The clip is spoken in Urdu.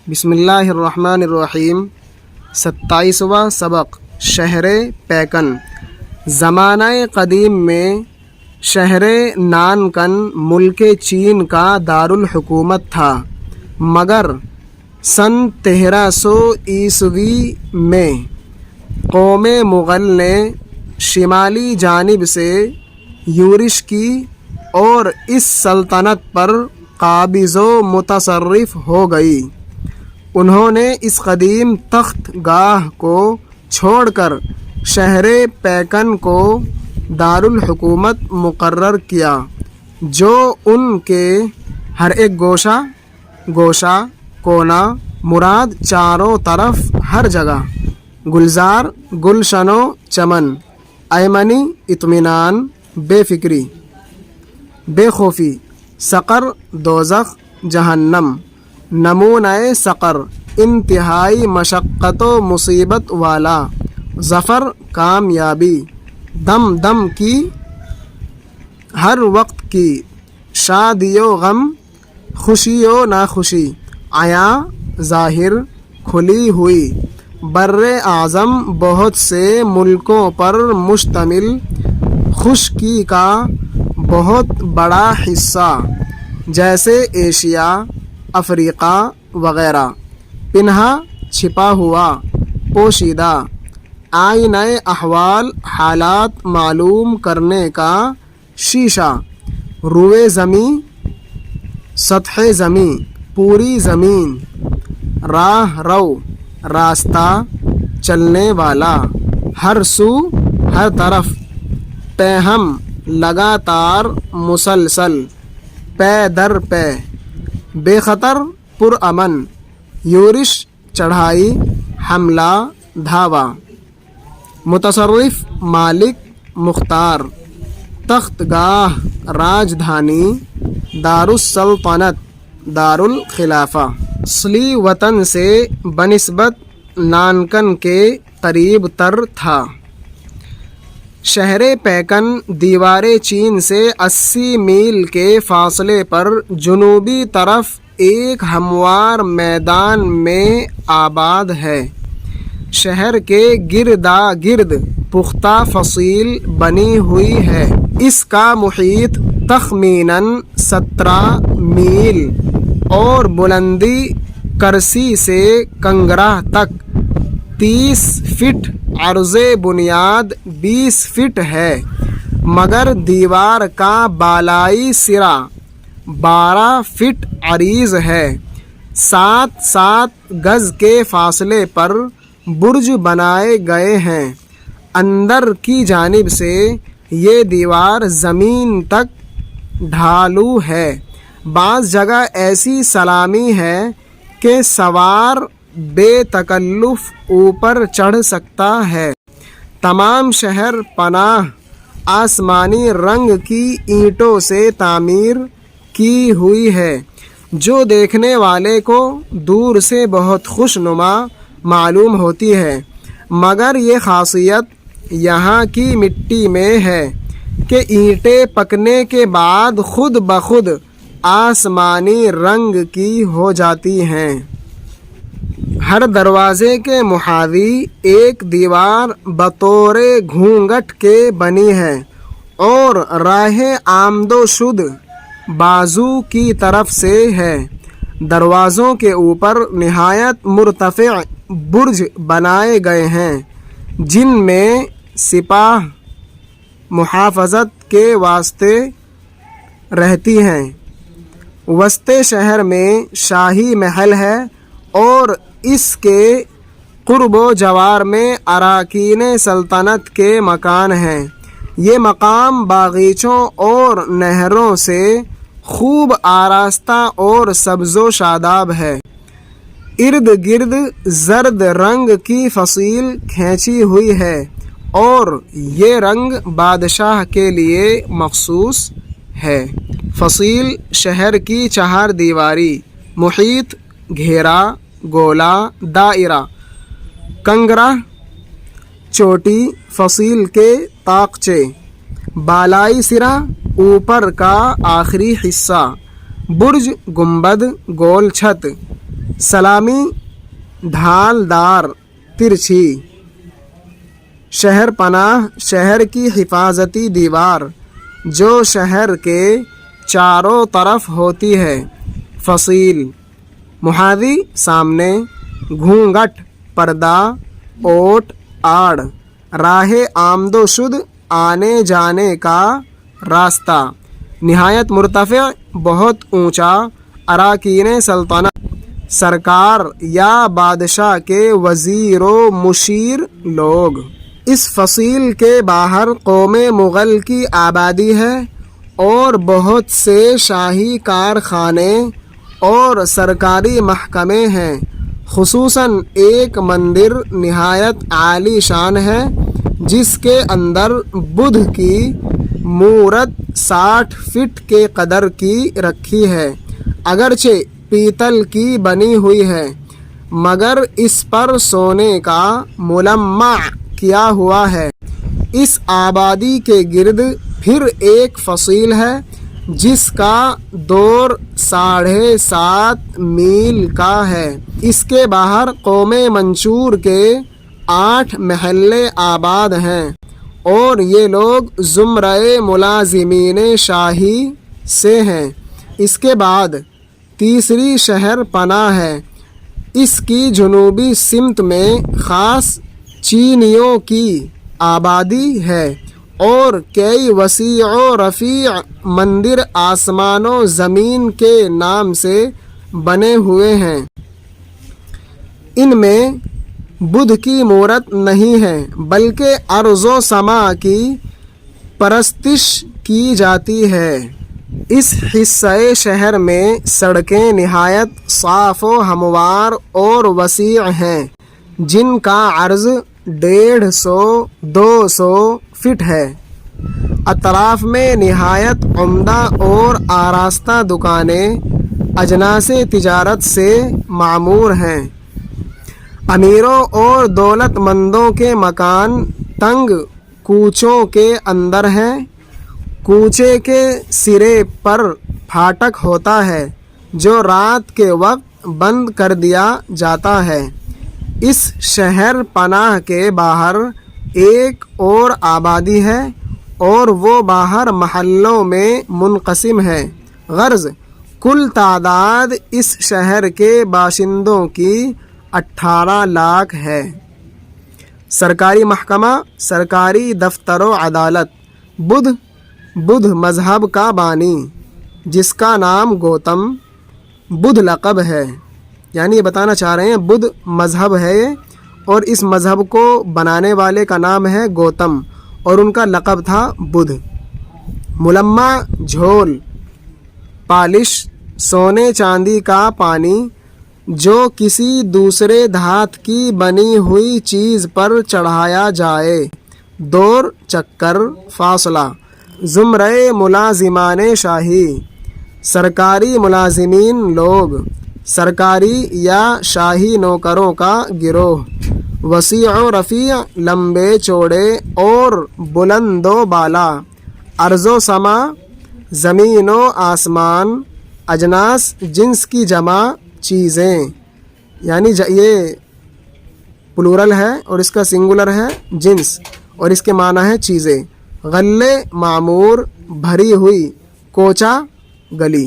بسم اللہ الرحمن الرحیم۔ 27واں سبق شہر پیکن۔ زمانہ قدیم میں شہر نانکن ملک چین کا دارالحکومت تھا، مگر سن 1300 عیسوی میں قوم مغل نے شمالی جانب سے یورش کی اور اس سلطنت پر قابض و متصرف ہو گئی۔ انہوں نے اس قدیم تخت گاہ کو چھوڑ کر شہر پیکن کو دارالحکومت مقرر کیا، جو ان کے ہر ایک گوشہ کونا مراد چاروں طرف ہر جگہ گلزار، گلشن و چمن، ایمنی اطمینان، بے فکری، بے خوفی، سقر دوزخ جہنم، نمونہ سقر انتہائی مشقت و مصیبت والا، ظفر کامیابی، دم دم کی ہر وقت کی، شادی و غم خوشی و ناخوشی، عیاں ظاہر کھلی ہوئی، بر اعظم بہت سے ملکوں پر مشتمل، خشکی کا بہت بڑا حصہ جیسے ایشیا، افریقہ وغیرہ، پنہا چھپا ہوا، پوشیدہ، آئینہ احوال حالات معلوم کرنے کا شیشہ، روئے زمیں، سطح زمیں، پوری زمین، راہ رو، راستہ چلنے والا، ہر سو ہر طرف، پیہم لگاتار مسلسل، پے در پے، بے خطر پرامن، یورش چڑھائی، حملہ دھاوا، متصرف مالک مختار، تخت گاہ راجدھانی، دارالسلطنت دارالخلافہ، اصلی وطن سے بنسبت نانکن کے قریب تر تھا۔ شہر پیکن دیوار چین سے 80 میل کے فاصلے پر جنوبی طرف ایک ہموار میدان میں آباد ہے۔ شہر کے گردا گرد پختہ فصیل بنی ہوئی ہے۔ اس کا محیط تخمیناً 17 میل اور بلندی کرسی سے کنگرہ تک 30 فٹ، عرض بنیاد 20 فٹ ہے، مگر دیوار کا بالائی سرا 12 فٹ عریض ہے۔ 7 گز کے فاصلے پر برج بنائے گئے ہیں۔ اندر کی جانب سے یہ دیوار زمین تک ڈھالو ہے۔ بعض جگہ ایسی سلامی ہے کہ سوار بے تکلف اوپر چڑھ سکتا ہے۔ تمام شہر پناہ آسمانی رنگ کی اینٹوں سے تعمیر کی ہوئی ہے، جو دیکھنے والے کو دور سے بہت خوش نما معلوم ہوتی ہے، مگر یہ خاصیت یہاں کی مٹی میں ہے کہ اینٹیں پکنے کے بعد خود بخود آسمانی رنگ کی ہو جاتی ہیں۔ ہر دروازے کے محاذی ایک دیوار بطور گھونگھٹ کے بنی ہے اور راہ آمد و شد بازو کی طرف سے ہے۔ دروازوں کے اوپر نہایت مرتفع برج بنائے گئے ہیں، جن میں سپاہ محافظت کے واسطے رہتی ہیں۔ وسط شہر میں شاہی محل ہے اور اس کے قرب و جوار میں اراکین سلطنت کے مکان ہیں۔ یہ مقام باغیچوں اور نہروں سے خوب آراستہ اور سبز و شاداب ہے۔ ارد گرد زرد رنگ کی فصیل کھینچی ہوئی ہے اور یہ رنگ بادشاہ کے لیے مخصوص ہے۔ فصیل شہر کی 4 دیواری، محیط، گھیرا، گولا، دائرہ، کنگرہ، چوٹی، فصیل کے طاقچے، بالائی سرا، اوپر کا آخری حصہ، برج، گنبد، گول چھت، سلامی ڈھالدار ترچھی، شہر پناہ شہر کی حفاظتی دیوار جو شہر کے چاروں طرف ہوتی ہے، فصیل محاذی سامنے، گھونگھٹ پردہ، اوٹ آڑ، راہ آمد و شد آنے جانے کا راستہ، نہایت مرتفع بہت اونچا، اراکین سلطنت سرکار یا بادشاہ کے وزیر و مشیر لوگ۔ اس فصیل کے باہر قوم مغل کی آبادی ہے اور بہت سے شاہی کارخانے اور سرکاری محکمے ہیں، خصوصاً ایک مندر نہایت عالی شان ہے جس کے اندر بدھ کی مورت 60 فٹ کے قدر کی رکھی ہے، اگرچہ پیتل کی بنی ہوئی ہے مگر اس پر سونے کا ملمع کیا ہوا ہے۔ اس آبادی کے گرد پھر ایک فصیل ہے جس کا دور 7.5 میل کا ہے۔ اس کے باہر قوم منچور کے 8 محلے آباد ہیں اور یہ لوگ زمرۂ ملازمین شاہی سے ہیں۔ اس کے بعد تیسری شہر پناہ ہے۔ اس کی جنوبی سمت میں خاص چینیوں کی آبادی ہے اور کئی وسیع و رفیع مندر آسمان و زمین کے نام سے بنے ہوئے ہیں۔ ان میں بدھ کی مورت نہیں ہے بلکہ ارض و سما کی پرستش کی جاتی ہے۔ اس حصہ شہر میں سڑکیں نہایت صاف و ہموار اور وسیع ہیں جن کا عرض 150-200 فٹ ہے۔ اطراف میں نہایت عمدہ اور آراستہ دکانیں اجناس تجارت سے معمور ہیں۔ امیروں اور دولت مندوں کے مکان تنگ کوچوں کے اندر ہیں۔ کوچے کے سرے پر پھاٹک ہوتا ہے جو رات کے وقت بند کر دیا جاتا ہے۔ اس شہر پناہ کے باہر ایک اور آبادی ہے اور وہ باہر محلوں میں منقسم ہے۔ غرض کل تعداد اس شہر کے باشندوں کی 18 لاکھ ہے۔ سرکاری محکمہ، سرکاری دفتر و عدالت۔ بدھ مذہب کا بانی جس کا نام گوتم بدھ لقب ہے، یعنی یہ بتانا چاہ رہے ہیں بدھ مذہب ہے اور اس مذہب کو بنانے والے کا نام ہے گوتم اور ان کا لقب تھا بدھ۔ ملمع جھول، پالش، سونے چاندی کا پانی جو کسی دوسرے دھات کی بنی ہوئی چیز پر چڑھایا جائے۔ دور، چکر، فاصلہ۔ زمرۂ ملازمان شاہی، سرکاری ملازمین لوگ، سرکاری یا شاہی نوکروں کا گروہ۔ وسیع و رفیع، لمبے چوڑے اور بلند و بالا۔ ارض و سما، زمین و آسمان۔ اجناس، جنس کی جمع چیزیں، یعنی یہ پلورل ہے اور اس کا سنگولر ہے جنس اور اس کے معنی ہے چیزیں۔ غلے، معمور، بھری ہوئی، کوچہ، گلی۔